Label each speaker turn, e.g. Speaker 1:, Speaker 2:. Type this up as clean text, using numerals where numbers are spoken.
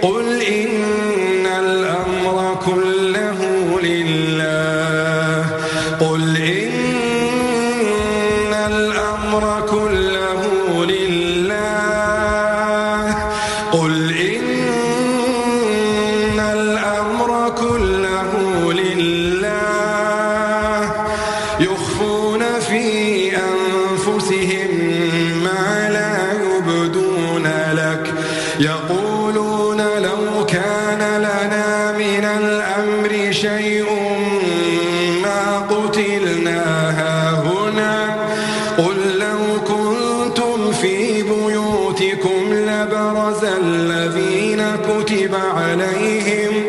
Speaker 1: قل إن الأمر كله لله قل إن الأمر كله لله قل إن الأمر كله لله يخفون في أنفسهم ما لا يبدون لك يقولون لو كان لنا من الأمر شيء ما قتلنا هاهنا قل لو كنتم في بيوتكم لبرز الذين كتب عليهم